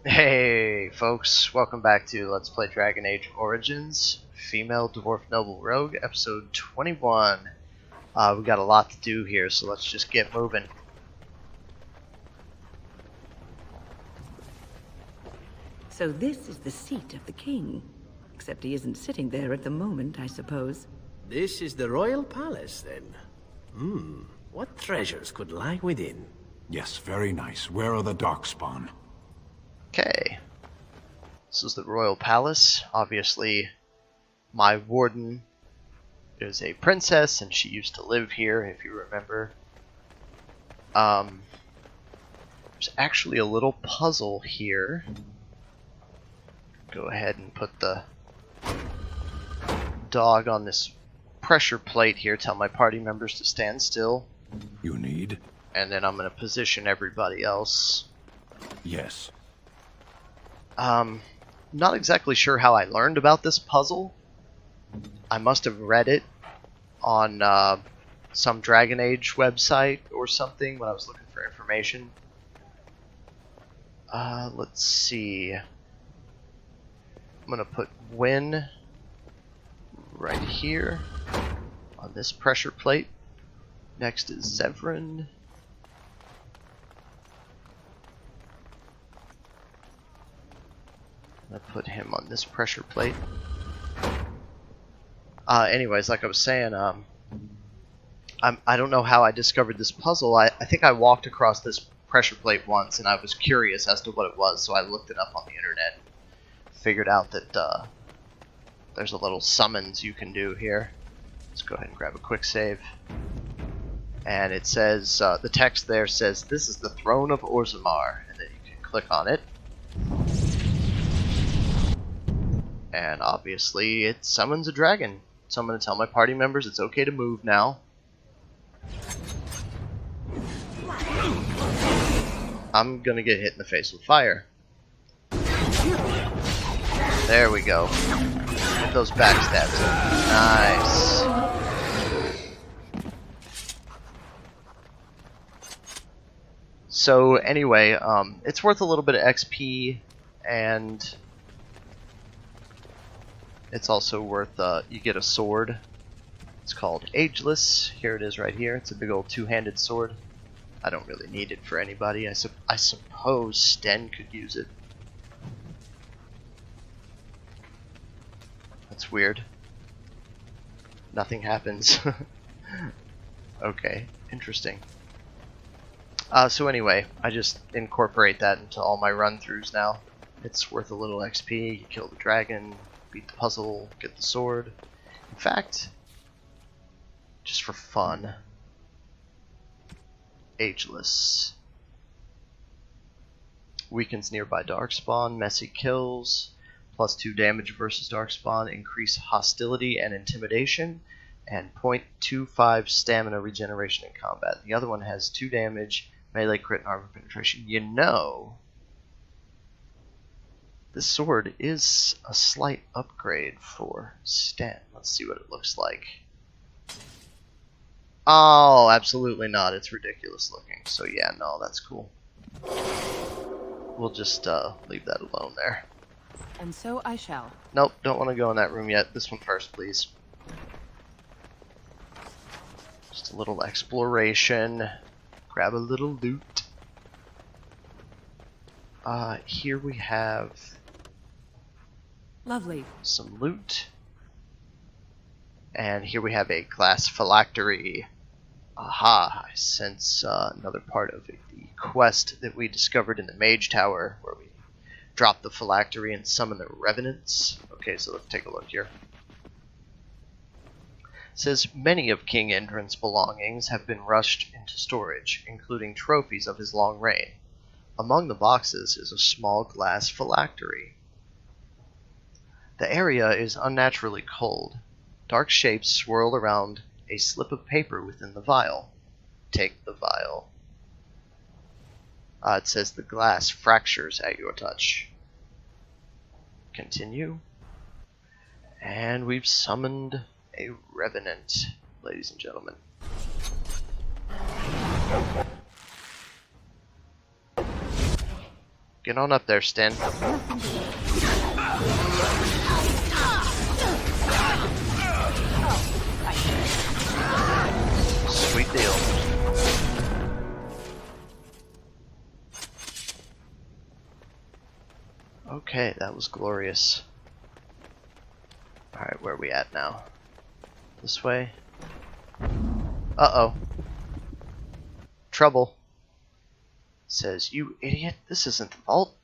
Hey folks, welcome back to Let's Play Dragon Age Origins, Female Dwarf Noble Rogue, episode 21. We got a lot to do here, so let's just get moving. So this is the seat of the king. Except he isn't sitting there at the moment, I suppose. This is the royal palace, then. What treasures could lie within? Yes, very nice. Where are the Darkspawn? Okay. This is the royal palace. Obviously, my warden is a princess, and she used to live here, if you remember. There's actually a little puzzle here. Go ahead and put the dog on this pressure plate here. Tell my party members to stand still. You need? And then I'm going to position everybody else. Yes. Not exactly sure how I learned about this puzzle. I must have read it on some Dragon Age website or something when I was looking for information. Let's see. I'm gonna put Win right here on this pressure plate. Next is Zevran. I put him on this pressure plate. Anyways, like I was saying, I don't know how I discovered this puzzle. I think I walked across this pressure plate once, and I was curious as to what it was, so I looked it up on the internet. Figured out that there's a little summons you can do here. Let's go ahead and grab a quick save. And it says, the text there says, "This is the throne of Orzammar," and then you can click on it. And obviously it summons a dragon. So I'm going to tell my party members it's okay to move now. I'm going to get hit in the face with fire. There we go. Get those backstabs in. Nice. So anyway, it's worth a little bit of XP, and it's also worth, you get a sword. It's called Ageless. Here it is right here. It's a big old two-handed sword. I don't really need it for anybody. I suppose Sten could use it. That's weird. Nothing happens. Okay, interesting. So anyway, I just incorporate that into all my run-throughs now. It's worth a little XP. You kill the dragon, beat the puzzle, get the sword. In fact, just for fun, Ageless. Weakens nearby Darkspawn, messy kills, +2 damage versus Darkspawn, increase hostility and intimidation, and 0.25 stamina regeneration in combat. The other one has 2 damage, melee crit, and armor penetration. You know, this sword is a slight upgrade for Sten. Let's see what it looks like. Oh, absolutely not. It's ridiculous looking. So yeah, no, that's cool. We'll just leave that alone there. And so I shall. Nope, don't want to go in that room yet. This one first, please. Just a little exploration. Grab a little loot. Here we have Lovely. some loot. And here we have a glass phylactery. Aha, I sense another part of the quest that we discovered in the Mage Tower, where we drop the phylactery and summon the revenants. Okay, so let's take a look here. It says, many of King Endrin's belongings have been rushed into storage, including trophies of his long reign. Among the boxes is a small glass phylactery. The area is unnaturally cold. Dark shapes swirl around a slip of paper within the vial. Take the vial. It says the glass fractures at your touch. Continue. And we've summoned a revenant, ladies and gentlemen. Get on up there, Sten. Sweet deal. Okay, that was glorious. Alright, where are we at now? This way? Uh-oh. Trouble. Says, you idiot, this isn't the vault.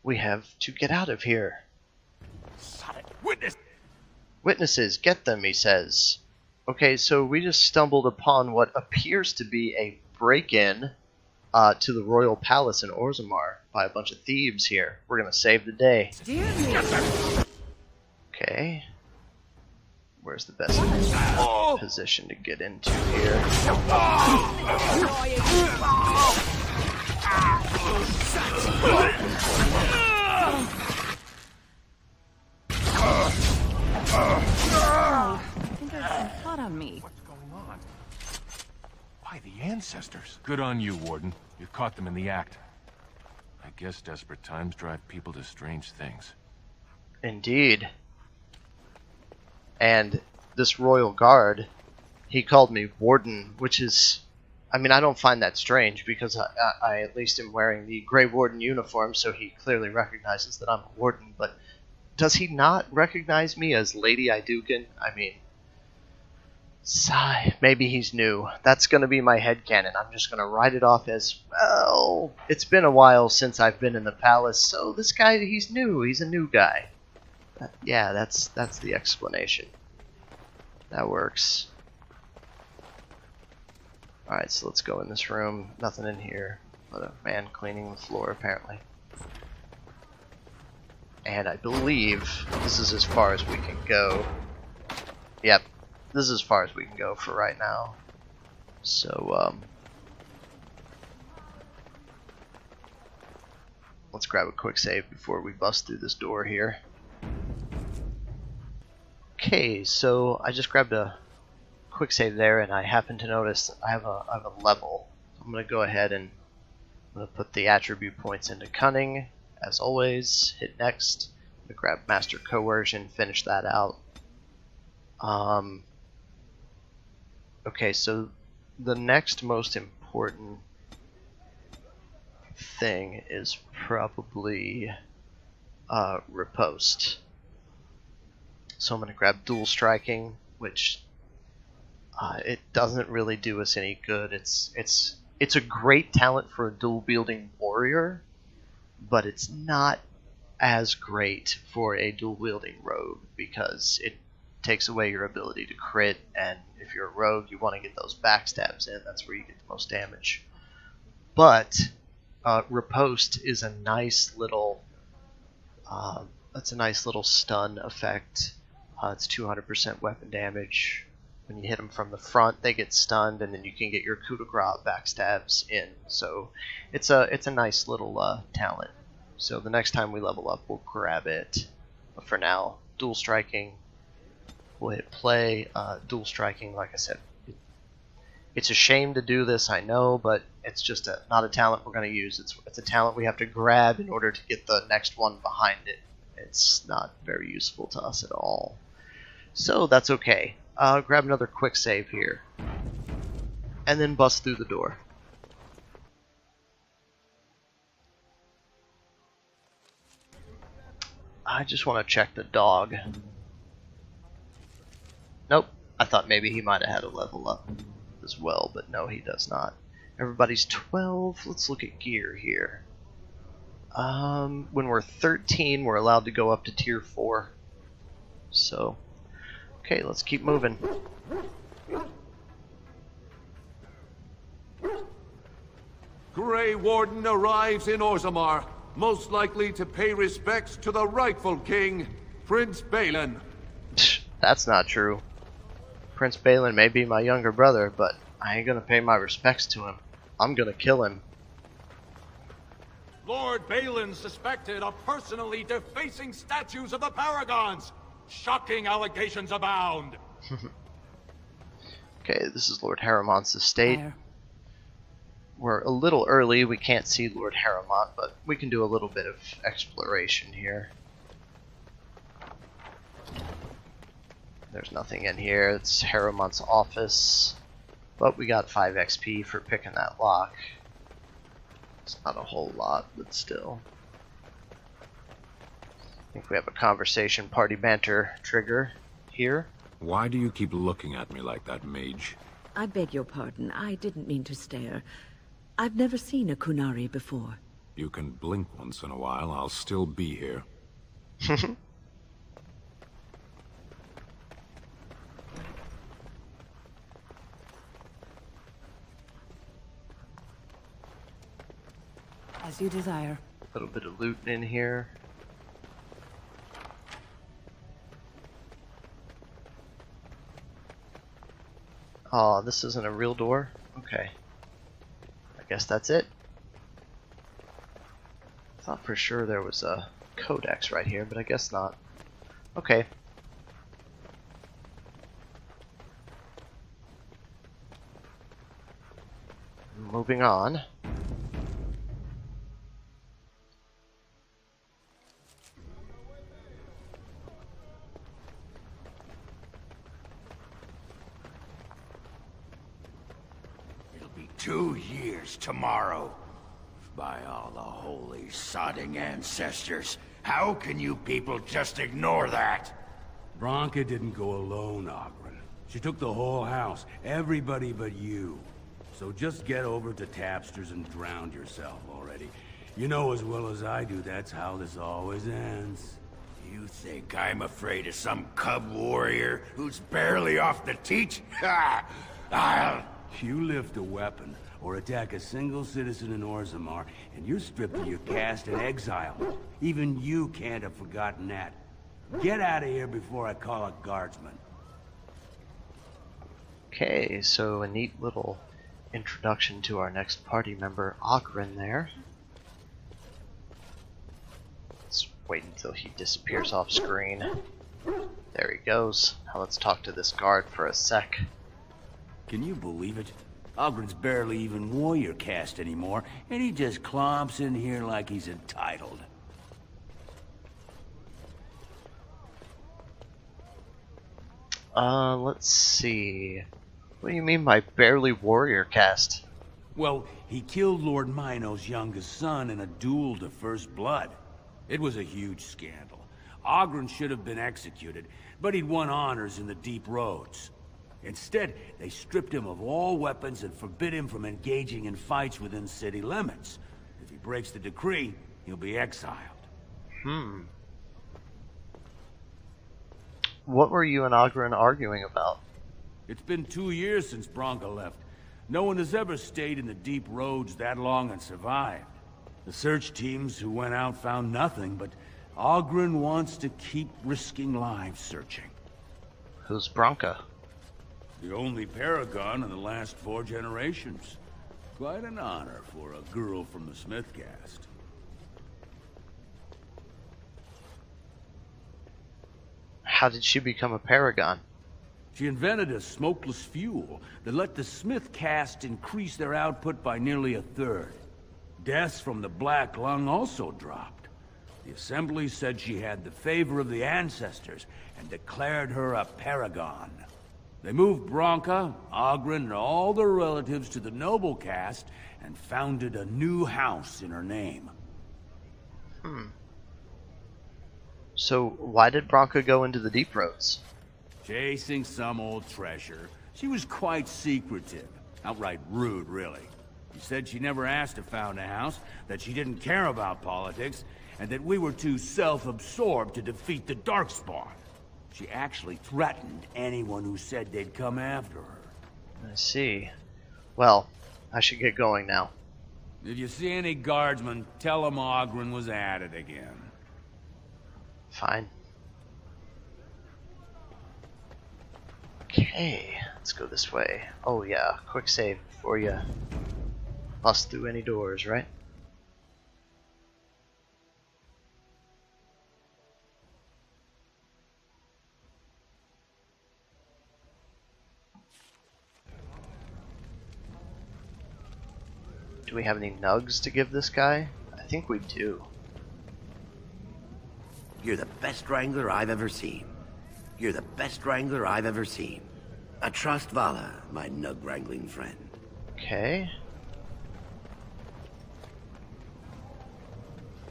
We have to get out of here. Witnesses, get them, he says. Okay, so we just stumbled upon what appears to be a break-in to the royal palace in Orzammar by a bunch of thieves here. We're gonna save the day. Okay. Where's the best position to get into here? I think there's some hot on me. What's going on? Why, the ancestors? Good on you, Warden. You caught them in the act. I guess desperate times drive people to strange things. Indeed. And this royal guard, he called me Warden, which is, I mean, I don't find that strange because I at least am wearing the Grey Warden uniform, so he clearly recognizes that I'm a Warden, but does he not recognize me as Lady Iduken? I mean, sigh, maybe he's new. That's going to be my headcanon. I'm just going to write it off as, well, it's been a while since I've been in the palace, so this guy, he's new. He's a new guy. Yeah, that's the explanation. That works. Alright, so let's go in this room. Nothing in here but a man cleaning the floor, apparently. And I believe this is as far as we can go. Yep, this is as far as we can go for right now. So, let's grab a quick save before we bust through this door here. Okay, so I just grabbed a quick save there, and I happen to notice I have a level. So I'm going to go ahead and I'm going to put the attribute points into cunning, as always. Hit next. I'm going to grab master coercion, finish that out. Okay, so the next most important thing is probably riposte. So I'm going to grab dual striking, which it doesn't really do us any good. It's a great talent for a dual wielding warrior, but it's not as great for a dual wielding rogue because it takes away your ability to crit, and if you're a rogue, you want to get those backstabs in. That's where you get the most damage. But riposte is a nice little stun effect. It's 200% weapon damage. When you hit them from the front, they get stunned, and then you can get your coup de grace backstabs in. So it's a nice little talent. So the next time we level up, we'll grab it. But for now, dual striking. We'll hit play. Dual striking, like I said, it's a shame to do this, I know, but it's just not a talent we're going to use. It's a talent we have to grab in order to get the next one behind it. It's not very useful to us at all. So that's okay. Grab another quick save here. And then bust through the door. I just want to check the dog. Nope. I thought maybe he might have had a level up as well, but no, he does not. Everybody's 12. Let's look at gear here. When we're 13, we're allowed to go up to tier 4. So, okay, let's keep moving. Grey Warden arrives in Orzammar, most likely to pay respects to the rightful king, Prince Balin. That's not true. Prince Balin may be my younger brother, but I ain't gonna pay my respects to him. I'm gonna kill him. Lord Balin suspected of personally defacing statues of the Paragons. Shocking allegations abound. Okay, this is Lord Harrowmont's estate. We're a little early, we can't see Lord Harrowmont, but we can do a little bit of exploration here. There's nothing in here. It's Harrowmont's office, but we got 5 XP for picking that lock. It's not a whole lot, but still. I think we have a conversation party banter trigger here. Why do you keep looking at me like that, mage? I beg your pardon. I didn't mean to stare. I've never seen a Kunari before. You can blink once in a while, I'll still be here. As you desire. A little bit of loot in here. Oh, this isn't a real door? Okay. I guess that's it. Thought for sure there was a codex right here, but I guess not. Okay. Moving on. It'll be 2 years tomorrow. By all the holy sodding ancestors, how can you people just ignore that? Bronca didn't go alone, Ogren. She took the whole house, everybody but you. So just get over to Tapster's and drown yourself already. You know as well as I do that's how this always ends. You think I'm afraid of some cub warrior who's barely off the teat? Ha! I'll... You lift a weapon, or attack a single citizen in Orzammar, and you're stripped of your caste and exiled. Even you can't have forgotten that. Get out of here before I call a guardsman. Okay, so a neat little introduction to our next party member, Ogren there. Let's wait until he disappears off screen. There he goes. Now let's talk to this guard for a sec. Can you believe it? Ogren's barely even warrior caste anymore, and he just clomps in here like he's entitled. Let's see. What do you mean by barely warrior caste? Well, he killed Lord Mino's youngest son in a duel to first blood. It was a huge scandal. Ogren should have been executed, but he'd won honors in the deep roads. Instead, they stripped him of all weapons and forbid him from engaging in fights within city limits. If he breaks the decree, he'll be exiled. What were you and Ogren arguing about? It's been 2 years since Bronca left. No one has ever stayed in the deep roads that long and survived. The search teams who went out found nothing, but Ogren wants to keep risking lives searching. Who's Bronca? The only paragon in the last 4 generations. Quite an honor for a girl from the Smith caste. How did she become a paragon? She invented a smokeless fuel that let the Smith caste increase their output by nearly 1/3. Deaths from the Black Lung also dropped. The Assembly said she had the favor of the ancestors and declared her a paragon. They moved Bronca, Ogren, and all their relatives to the noble caste and founded a new house in her name. So why did Bronca go into the deep roads? Chasing some old treasure. She was quite secretive. Outright rude, really. She said she never asked to found a house, that she didn't care about politics, and that we were too self-absorbed to defeat the Darkspawn. She actually threatened anyone who said they'd come after her. I see. Well, I should get going now. If you see any guardsmen, tell them Ogren was at it again. Fine. Okay, let's go this way. Oh yeah, quick save before you bust through any doors, right? Do we have any nugs to give this guy? I think we do. You're the best wrangler I've ever seen. You're the best wrangler I've ever seen. I trust Vala, my nug-wrangling friend. Okay.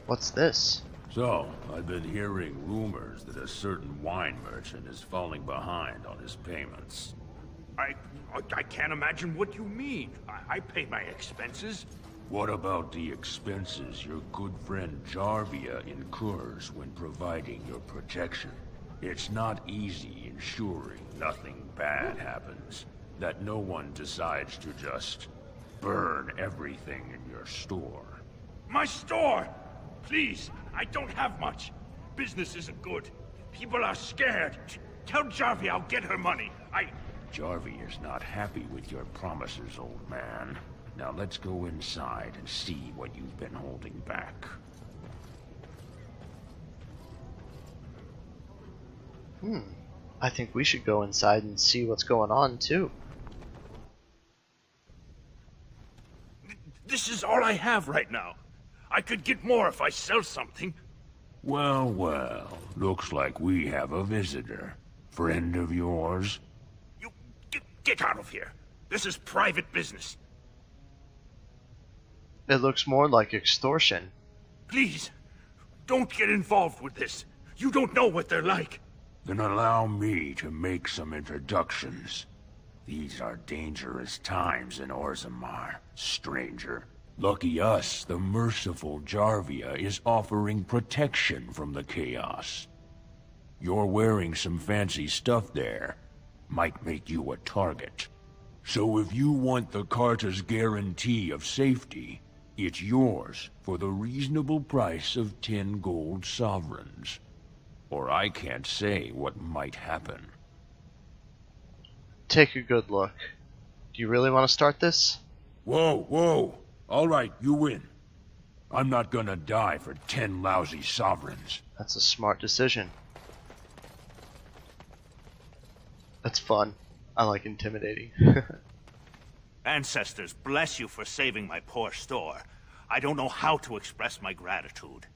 What's this? So, I've been hearing rumors that a certain wine merchant is falling behind on his payments. I can't imagine what you mean. I pay my expenses. What about the expenses your good friend Jarvia incurs when providing your protection? It's not easy ensuring nothing bad happens, that no one decides to just burn everything in your store. My store! Please, I don't have much. Business isn't good. People are scared. Tell Jarvia I'll get her money. Jarvia's not happy with your promises, old man. Now let's go inside and see what you've been holding back. I think we should go inside and see what's going on, too. This is all I have right now. I could get more if I sell something. Well, well, looks like we have a visitor. Friend of yours? You get out of here. This is private business. It looks more like extortion. Please, don't get involved with this. You don't know what they're like. Then allow me to make some introductions. These are dangerous times in Orzammar, stranger. Lucky us, the merciful Jarvia is offering protection from the chaos. You're wearing some fancy stuff there. Might make you a target. So if you want the Carta's guarantee of safety, it's yours for the reasonable price of 10 gold sovereigns. Or I can't say what might happen. Take a good look. Do you really want to start this? Whoa, whoa. All right, you win. I'm not gonna die for 10 lousy sovereigns. That's a smart decision. That's fun. I like intimidating. Ancestors, bless you for saving my poor store. I don't know how to express my gratitude.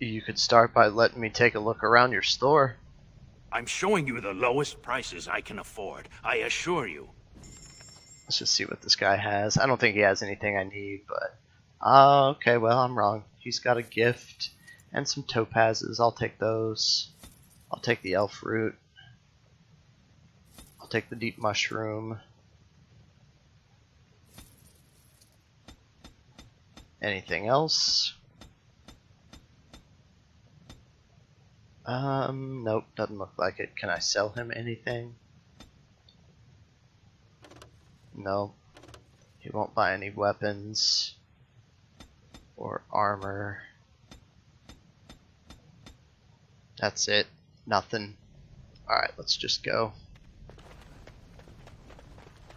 You could start by letting me take a look around your store. I'm showing you the lowest prices I can afford, I assure you. Let's just see what this guy has. I don't think he has anything I need, but... okay, well, I'm wrong. He's got a gift and some topazes. I'll take those. I'll take the elf root. I'll take the deep mushroom. Anything else? Nope, doesn't look like it. Can I sell him anything? No. He won't buy any weapons or armor. That's it. Nothing. Alright, let's just go.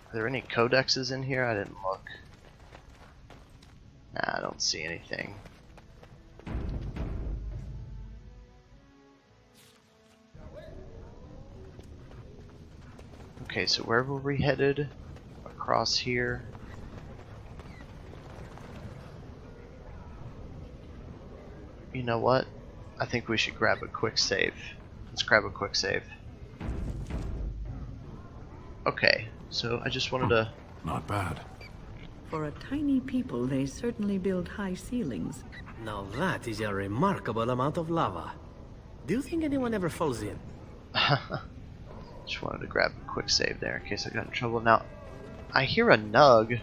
Are there any codexes in here? I didn't look. Nah, I don't see anything. Okay, so where were we headed? Across here. You know what? I think we should grab a quick save. Let's grab a quick save. Okay, so I just wanted to... Not bad. For a tiny people, they certainly build high ceilings. Now that is a remarkable amount of lava. Do you think anyone ever falls in? Just wanted to grab a quick save there in case I got in trouble. Now, I hear a nug.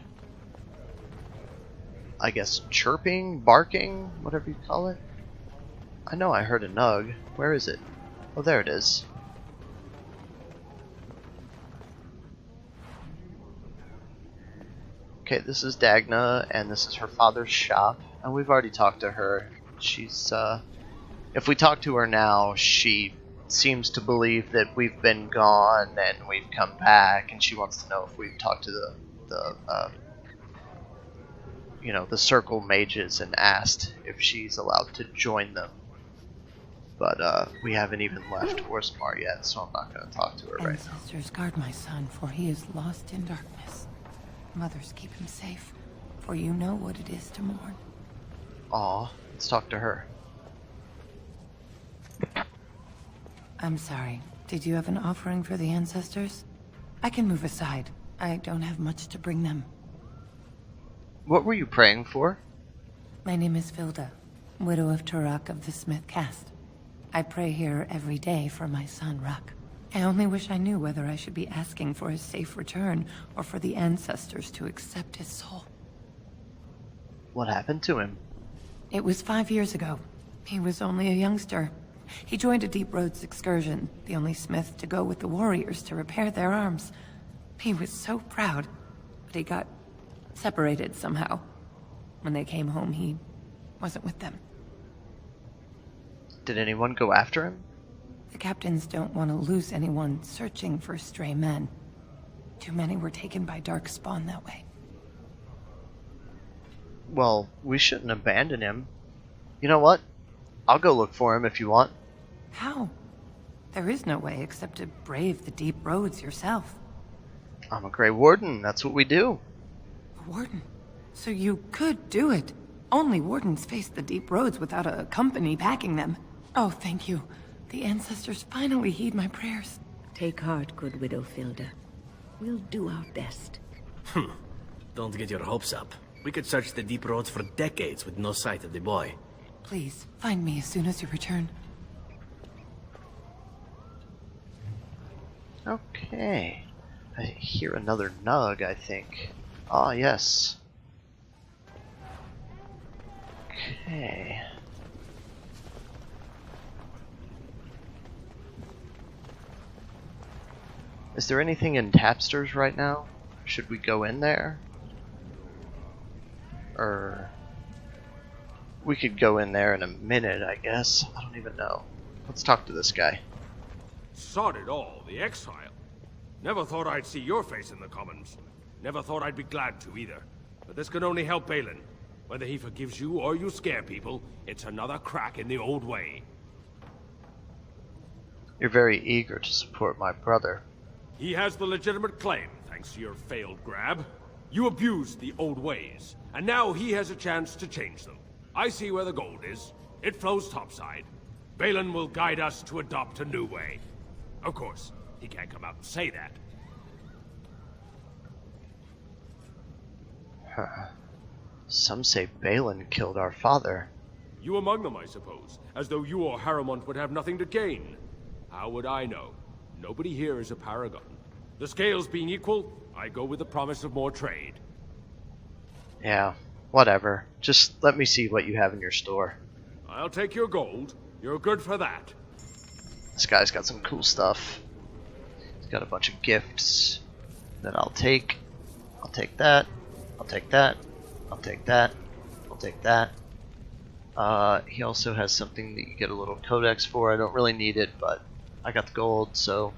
I guess chirping, barking, whatever you call it. I know I heard a nug. Where is it? Oh, there it is. Okay, this is Dagna, and this is her father's shop. And we've already talked to her. She's, if we talk to her now, she seems to believe that we've been gone and we've come back, and she wants to know if we've talked to the circle mages and asked if she's allowed to join them. But we haven't even left Orzammar yet, so I'm not going to talk to her right now. Ancestors, guard my son, for he is lost in darkness. Mothers, keep him safe, for you know what it is to mourn. Aw, let's talk to her. I'm sorry. Did you have an offering for the ancestors? I can move aside. I don't have much to bring them. What were you praying for? My name is Vilda, widow of Turok of the Smith caste. I pray here every day for my son, Ruck. I only wish I knew whether I should be asking for his safe return or for the ancestors to accept his soul. What happened to him? It was 5 years ago. He was only a youngster. He joined a Deep Roads excursion, the only smith to go with the warriors to repair their arms. He was so proud, but he got separated somehow. When they came home, he wasn't with them. Did anyone go after him? The captains don't want to lose anyone searching for stray men. Too many were taken by dark spawn that way. Well, we shouldn't abandon him. You know what? I'll go look for him if you want. How? There is no way except to brave the deep roads yourself. I'm a Grey Warden, that's what we do. A warden? So you could do it. Only wardens face the deep roads without a company backing them. Oh, thank you. The ancestors finally heed my prayers. Take heart, good widow Vilda. We'll do our best. Don't get your hopes up. We could search the deep roads for decades with no sight of the boy. Please, find me as soon as you return. Okay. I hear another nug, I think. Ah, yes. Okay. Is there anything in Tapsters right now? Should we go in there? Or... we could go in there in a minute, I guess. I don't even know. Let's talk to this guy. Sod it all, the exile. Never thought I'd see your face in the Commons. Never thought I'd be glad to either. But this can only help Balin. Whether he forgives you or you scare people, it's another crack in the old way. You're very eager to support my brother. He has the legitimate claim, thanks to your failed grab. You abused the old ways, and now he has a chance to change them. I see where the gold is. It flows topside. Balin will guide us to adopt a new way. Of course, he can't come out and say that. Huh. Some say Balin killed our father. You among them, I suppose, as though you or Harrowmont would have nothing to gain. How would I know? Nobody here is a paragon. The scales being equal, I go with the promise of more trade. Yeah, whatever. Just let me see what you have in your store. I'll take your gold. You're good for that. This guy's got some cool stuff. He's got a bunch of gifts that I'll take. I'll take that. I'll take that. I'll take that. I'll take that. He also has something that you get a little codex for. I don't really need it, but I got the gold, so...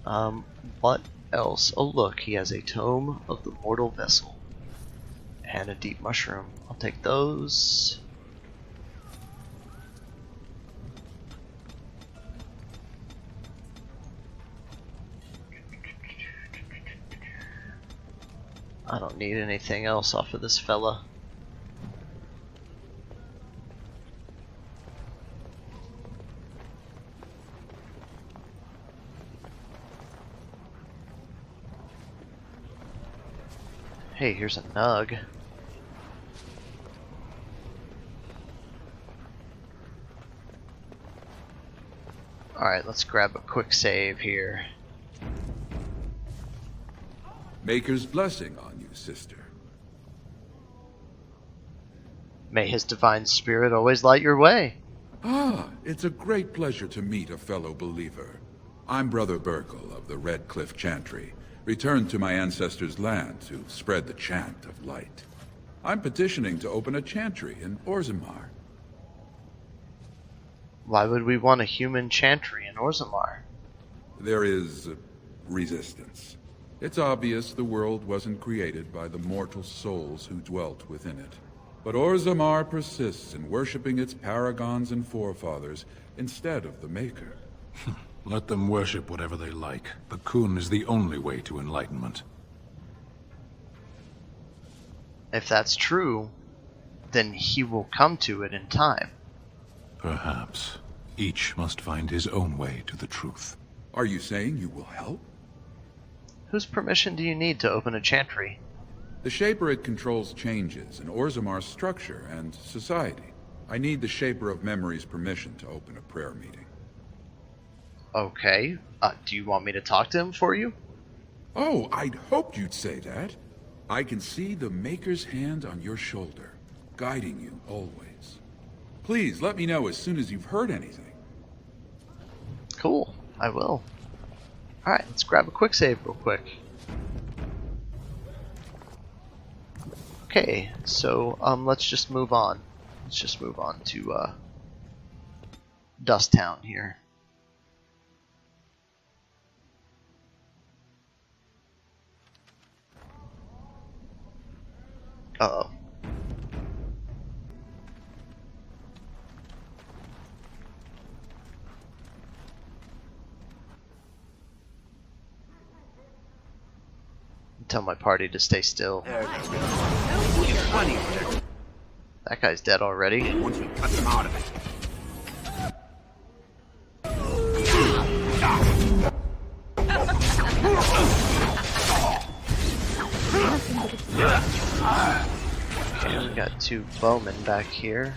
what else? Oh look, he has a Tome of the Mortal Vessel. And a Deep Mushroom. I'll take those. I don't need anything else off of this fella. Hey, here's a nug. Alright, let's grab a quick save here. Maker's blessing on you, sister. May his divine spirit always light your way. Ah, it's a great pleasure to meet a fellow believer. I'm Brother Burkle of the Red Cliff Chantry, returned to my ancestors' land to spread the chant of light. I'm petitioning to open a chantry in Orzammar. Why would we want a human chantry in Orzammar? There is resistance. It's obvious the world wasn't created by the mortal souls who dwelt within it. But Orzammar persists in worshipping its paragons and forefathers instead of the Maker. Let them worship whatever they like. The Kun is the only way to enlightenment. If that's true, then he will come to it in time. Perhaps. Each must find his own way to the truth. Are you saying you will help? Whose permission do you need to open a chantry? The Shaperid controls changes in Orzammar's structure and society. I need the Shaper of Memory's permission to open a prayer meeting. Okay. Do you want me to talk to him for you? Oh, I'd hoped you'd say that. I can see the Maker's hand on your shoulder, guiding you always. Please let me know as soon as you've heard anything. Cool, I will. Alright, let's grab a quick save real quick. Okay, so let's just move on. Let's just move on to Dust Town here. Uh-oh. Tell my party to stay still. That guy's dead already. Once we cut them out of it. Okay, we got two bowmen back here.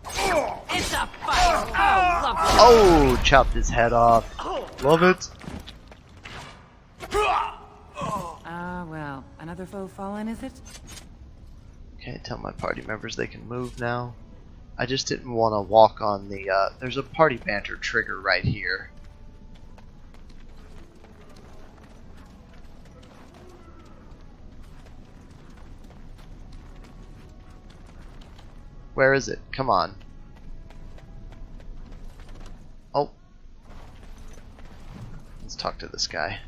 It's a fight! Oh, lovely! Oh, chopped his head off. Love it. Ah, well, another foe fallen, is it? Okay, tell my party members they can move now. I just didn't want to walk on the, there's a party banter trigger right here. Where is it? Come on. Oh. Let's talk to this guy.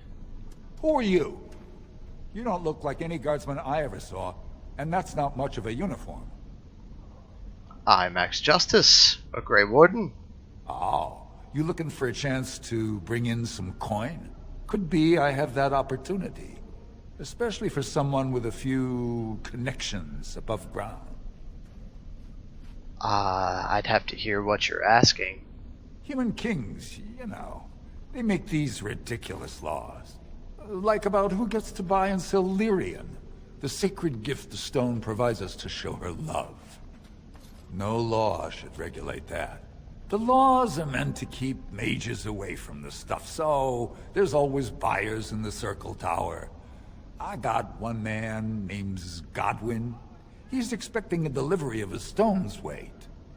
Who are you? You don't look like any guardsman I ever saw, and that's not much of a uniform. I'm Max Justice, a Grey Warden. Oh, you looking for a chance to bring in some coin? Could be I have that opportunity. Especially for someone with a few connections above ground. I'd have to hear what you're asking. Human kings, you know, they make these ridiculous laws. Like about who gets to buy and sell lyrium, the sacred gift the stone provides us to show her love. No law should regulate that. The laws are meant to keep mages away from the stuff, so there's always buyers in the Circle Tower. I got one man named Godwin. He's expecting a delivery of a stone's weight.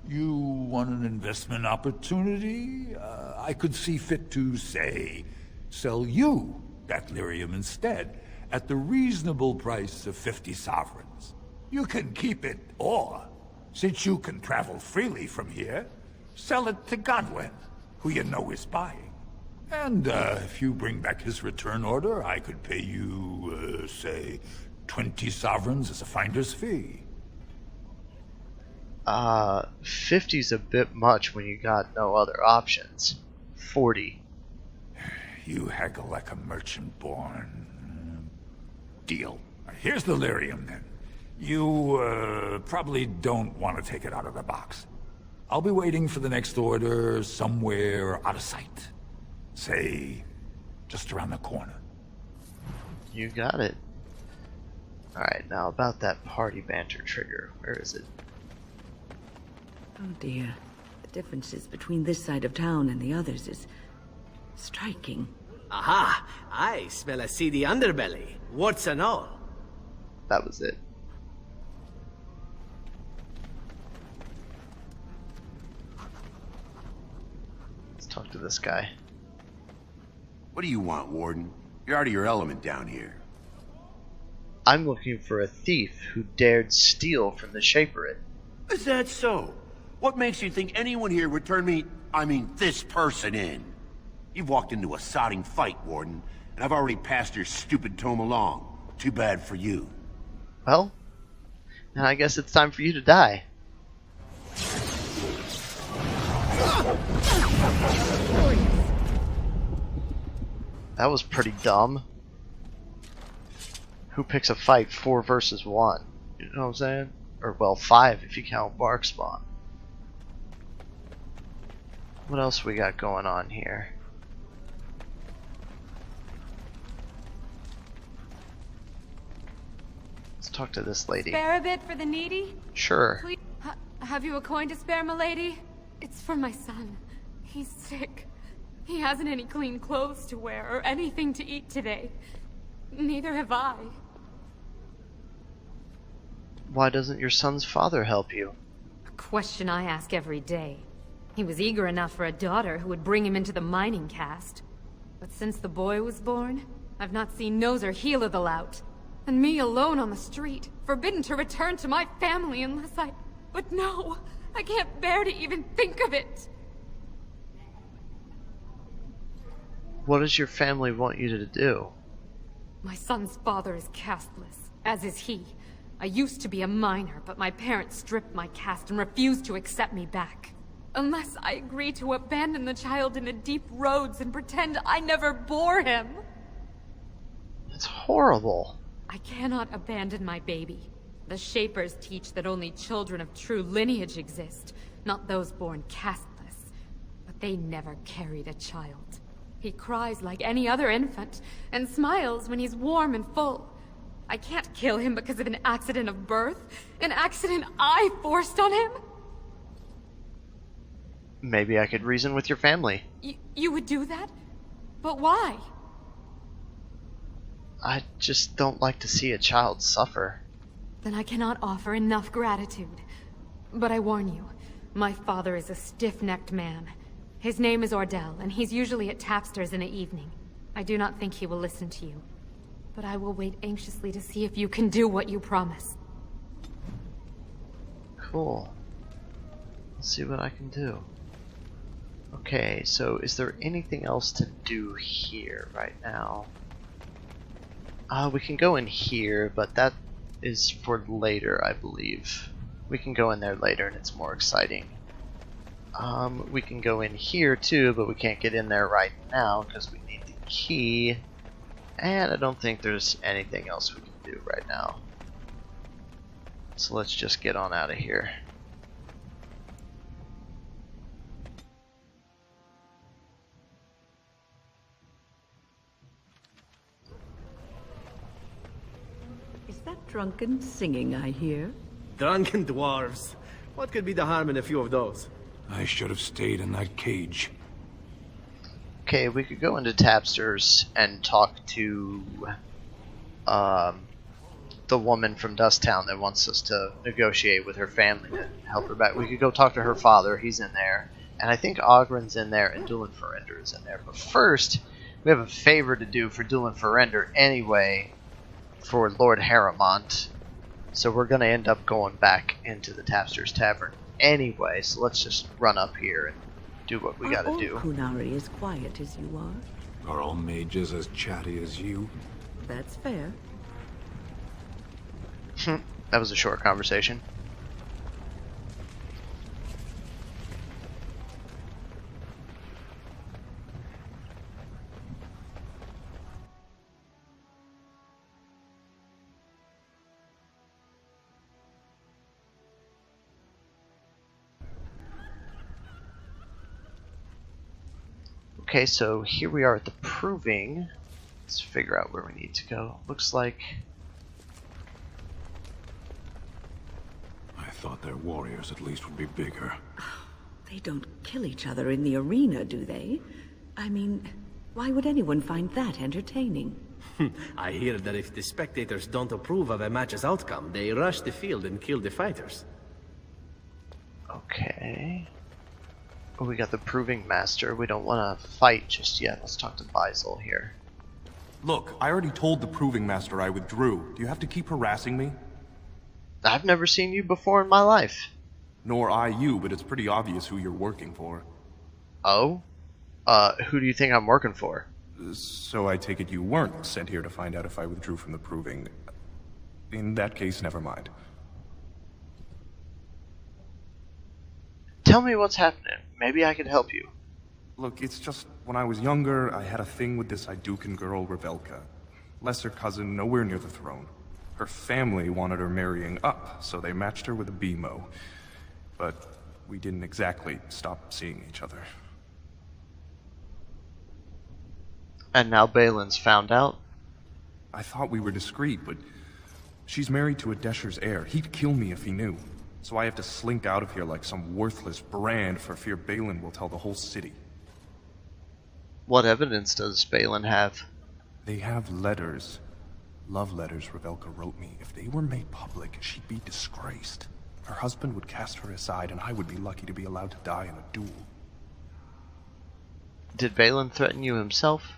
You want an investment opportunity? I could see fit to, say, sell you that lyrium instead, at the reasonable price of 50 sovereigns. You can keep it, or, since you can travel freely from here, sell it to Godwin, who you know is buying. And if you bring back his return order, I could pay you, say, 20 sovereigns as a finder's fee. 50's a bit much when you got no other options. 40. You haggle like a merchant born. Deal. Here's the lyrium, then. You, probably don't want to take it out of the box. I'll be waiting for the next order somewhere out of sight. Say, just around the corner. You got it. Alright, now about that party banter trigger. Where is it? Oh dear. The differences between this side of town and the others is striking. Aha! I smell a seedy underbelly. Warts and all. That was it. Let's talk to this guy. What do you want, Warden? You're out of your element down here. I'm looking for a thief who dared steal from the Shaperid. Is that so? What makes you think anyone here would turn me, this person in? You've walked into a sodding fight, Warden, and I've already passed your stupid tome along. Too bad for you. Well, then I guess it's time for you to die. That was pretty dumb. Who picks a fight 4 versus 1? You know what I'm saying? Or, well, 5 if you count Bark Spawn. What else we got going on here? Let's talk to this lady. Spare a bit for the needy? Sure. Please. Have you a coin to spare, milady? It's for my son. He's sick. He hasn't any clean clothes to wear or anything to eat today. Neither have I. Why doesn't your son's father help you? A question I ask every day. He was eager enough for a daughter who would bring him into the mining caste. But since the boy was born, I've not seen nose or heel of the lout. And me alone on the street, forbidden to return to my family unless I... But no! I can't bear to even think of it! What does your family want you to do? My son's father is casteless, as is he. I used to be a miner, but my parents stripped my caste and refused to accept me back. Unless I agree to abandon the child in the deep roads and pretend I never bore him. That's horrible. I cannot abandon my baby. The Shapers teach that only children of true lineage exist, not those born casteless. But they never carried a child. He cries like any other infant, and smiles when he's warm and full. I can't kill him because of an accident of birth, an accident I forced on him. Maybe I could reason with your family. You would do that? But why? I just don't like to see a child suffer. Then I cannot offer enough gratitude. But I warn you, my father is a stiff-necked man. His name is Ordell, and he's usually at Tapsters in the evening. I do not think he will listen to you. But I will wait anxiously to see if you can do what you promise. Cool. Let's see what I can do. Okay, so is there anything else to do here right now? We can go in here, but that is for later, I believe. We can go in there later and it's more exciting. We can go in here too, but we can't get in there right now because we need the key. And I don't think there's anything else we can do right now. So let's just get on out of here. Is that drunken singing I hear? Drunken dwarves. What could be the harm in a few of those? I should have stayed in that cage. Okay, we could go into Tapsters and talk to the woman from Dusttown that wants us to negotiate with her family to help her back. We could go talk to her father, he's in there. And I think Ogren's in there and Dulin Ferender is in there. But first, we have a favor to do for Dulin Ferender anyway for Lord Harrowmont. So we're going to end up going back into the Tapsters Tavern anyway. So let's just run up here and do what we got to do. Are all Kunari as quiet as you are? Are all mages as chatty as you? That's fair. That was a short conversation. Okay, so here we are at the Proving. Let's figure out where we need to go. Looks like... I thought their warriors at least would be bigger. They don't kill each other in the arena, do they? I mean, why would anyone find that entertaining? I hear that if the spectators don't approve of a match's outcome, they rush the field and kill the fighters. Okay. Oh, we got the Proving Master. We don't want to fight just yet. Let's talk to Beisel here. Look, I already told the Proving Master I withdrew. Do you have to keep harassing me? I've never seen you before in my life. Nor I you, but it's pretty obvious who you're working for. Oh? Who do you think I'm working for? So I take it you weren't sent here to find out if I withdrew from the Proving. In that case, never mind. Tell me what's happening. Maybe I could help you. Look, it's just, when I was younger, I had a thing with this Idukan girl, Revelka. Lesser cousin, nowhere near the throne. Her family wanted her marrying up, so they matched her with a BMO. But we didn't exactly stop seeing each other. And now Balin's found out? I thought we were discreet, but she's married to a Desher's heir. He'd kill me if he knew. So I have to slink out of here like some worthless brand for fear Balin will tell the whole city. What evidence does Balin have? They have letters. Love letters Revelka wrote me. If they were made public, she'd be disgraced. Her husband would cast her aside, and I would be lucky to be allowed to die in a duel. Did Balin threaten you himself?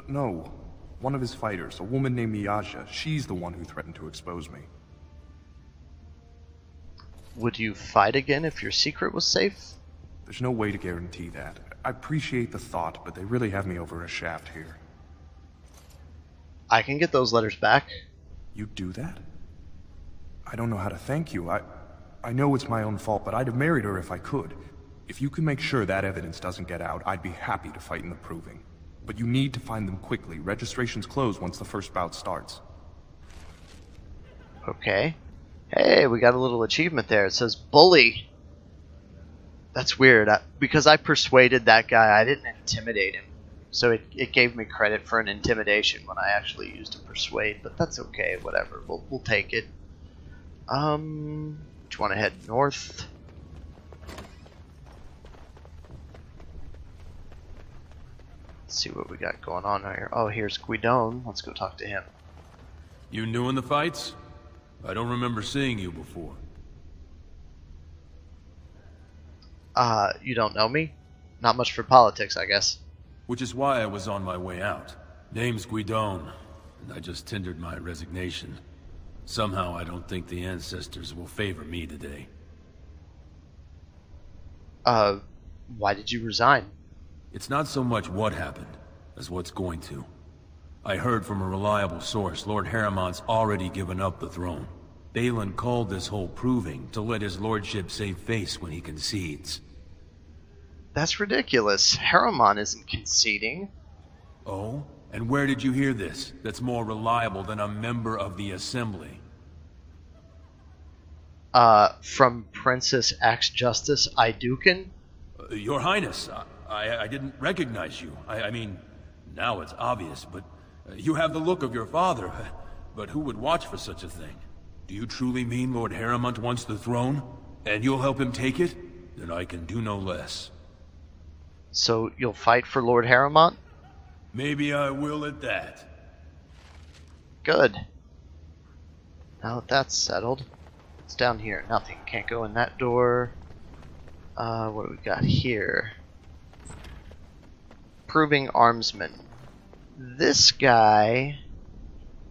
No. One of his fighters, a woman named Miyaja, she's the one who threatened to expose me. Would you fight again if your secret was safe? There's no way to guarantee that. I appreciate the thought, but they really have me over a shaft here. I can get those letters back. You'd do that? I don't know how to thank you. I know it's my own fault, but I'd have married her if I could. If you can make sure that evidence doesn't get out, I'd be happy to fight in the proving. But you need to find them quickly. Registrations close once the first bout starts. Okay. Hey, we got a little achievement there. It says bully. That's weird. Because I persuaded that guy, I didn't intimidate him. So it gave me credit for an intimidation when I actually used a persuade. But that's okay, whatever. We'll take it. Do you want to head north? Let's see what we got going on here. Oh, here's Guidon. Let's go talk to him. You new in the fights? I don't remember seeing you before. You don't know me? Not much for politics, I guess. Which is why I was on my way out. Name's Guidon, and I just tendered my resignation. Somehow I don't think the ancestors will favor me today. Why did you resign? It's not so much what happened, as what's going to. I heard from a reliable source, Lord Harrowmont's already given up the throne. Balin called this whole proving to let his lordship save face when he concedes. That's ridiculous. Harrowmont isn't conceding. Oh? And where did you hear this? That's more reliable than a member of the Assembly. From Princess Axe Justice Iduken? Your Highness, I didn't recognize you. I mean, now it's obvious, but you have the look of your father. But who would watch for such a thing? Do you truly mean Lord Harrowmont wants the throne? And you'll help him take it? Then I can do no less. So you'll fight for Lord Harrowmont? Maybe I will at that. Good. Now that that's settled, it's down here. Nothing. Can't go in that door. What do we got here? Proving Armsman. This guy...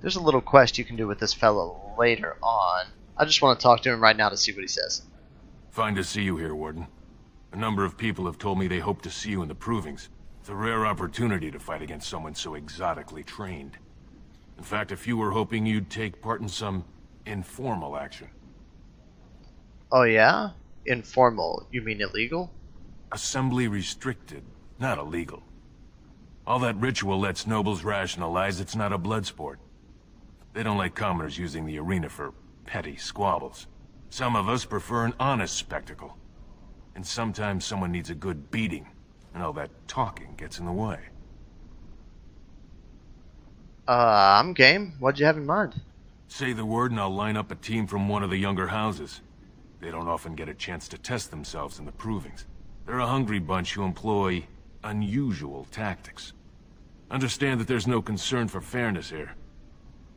There's a little quest you can do with this fellow later on. I just want to talk to him right now to see what he says. Fine to see you here, Warden. A number of people have told me they hope to see you in the provings. It's a rare opportunity to fight against someone so exotically trained. In fact, a few were hoping you'd take part in some informal action. Oh yeah? Informal. You mean illegal? Assembly restricted, not illegal. All that ritual lets nobles rationalize it's not a blood sport. They don't like commoners using the arena for petty squabbles. Some of us prefer an honest spectacle. And sometimes someone needs a good beating, and all that talking gets in the way. I'm game. What'd you have in mind? Say the word and I'll line up a team from one of the younger houses. They don't often get a chance to test themselves in the provings. They're a hungry bunch who employ unusual tactics. Understand that there's no concern for fairness here.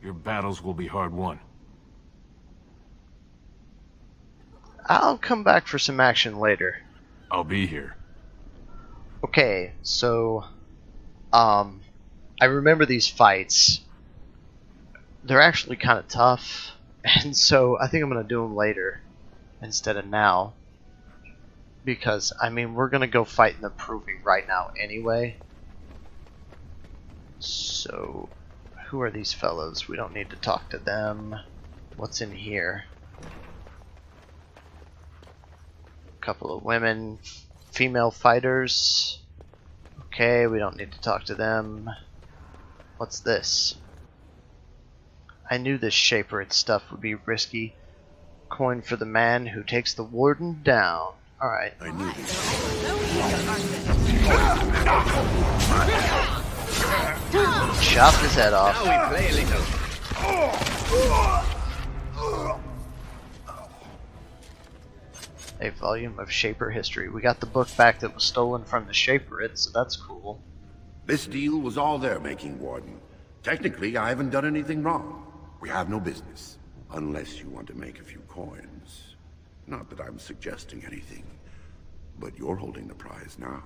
Your battles will be hard won. I'll come back for some action later. I'll be here. Okay, so... I remember these fights. They're actually kind of tough. And so I think I'm going to do them later instead of now. Because, I mean, we're going to go fight in the proving right now anyway. So, who are these fellows? We don't need to talk to them. What's in here? A couple of women, female fighters. Okay, we don't need to talk to them. What's this? I knew this Shaperate stuff would be risky. Coin for the man who takes the warden down. Alright. I knew this. Chopped his head off. Now we play a little. A volume of Shaper history. We got the book back that was stolen from the Shaperate, so that's cool. This deal was all their making, Warden. Technically, I haven't done anything wrong. We have no business. Unless you want to make a few coins. Not that I'm suggesting anything. But you're holding the prize now.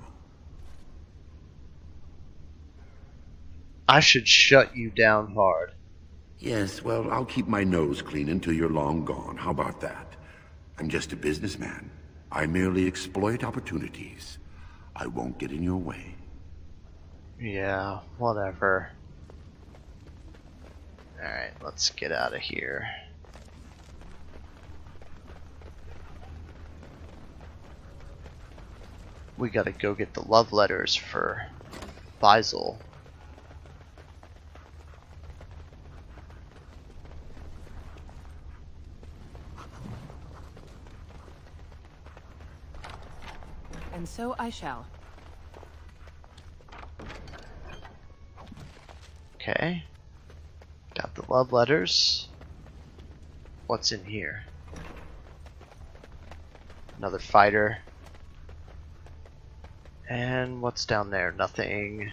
I should shut you down hard. Yes, well, I'll keep my nose clean until you're long gone. How about that? I'm just a businessman. I merely exploit opportunities. I won't get in your way. Yeah, whatever. Alright, let's get out of here. We gotta go get the love letters for Faisal. And so I shall. Okay. Got the love letters. What's in here? Another fighter. And what's down there? Nothing.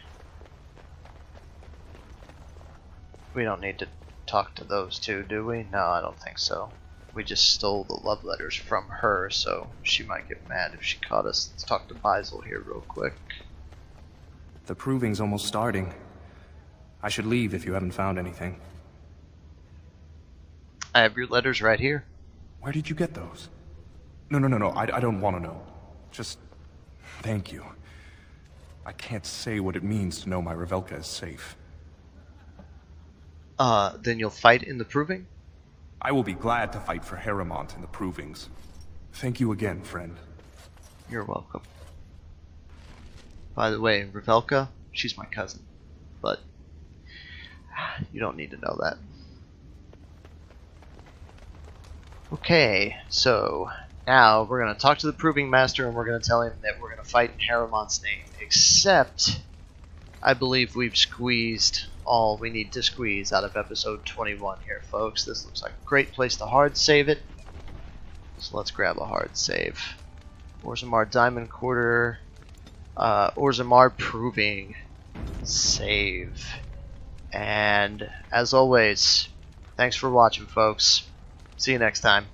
We don't need to talk to those two, do we? No, I don't think so. We just stole the love letters from her, so she might get mad if she caught us. Let's talk to Faisal here real quick. The proving's almost starting. I should leave if you haven't found anything. I have your letters right here. Where did you get those? No, I don't want to know. Just thank you. I can't say what it means to know my Revelka is safe. Then you'll fight in the proving? I will be glad to fight for Harrowmont in the provings. Thank you again, friend. You're welcome. By the way, Revelka, she's my cousin. But you don't need to know that. Okay, so now we're going to talk to the Proving Master and we're going to tell him that we're going to fight in Harrowmont's name. Except, I believe we've squeezed all we need to squeeze out of episode 21 here, folks. This looks like a great place to hard save it. So let's grab a hard save. Orzammar Diamond Quarter. Orzammar Proving. Save. And as always, thanks for watching, folks. See you next time.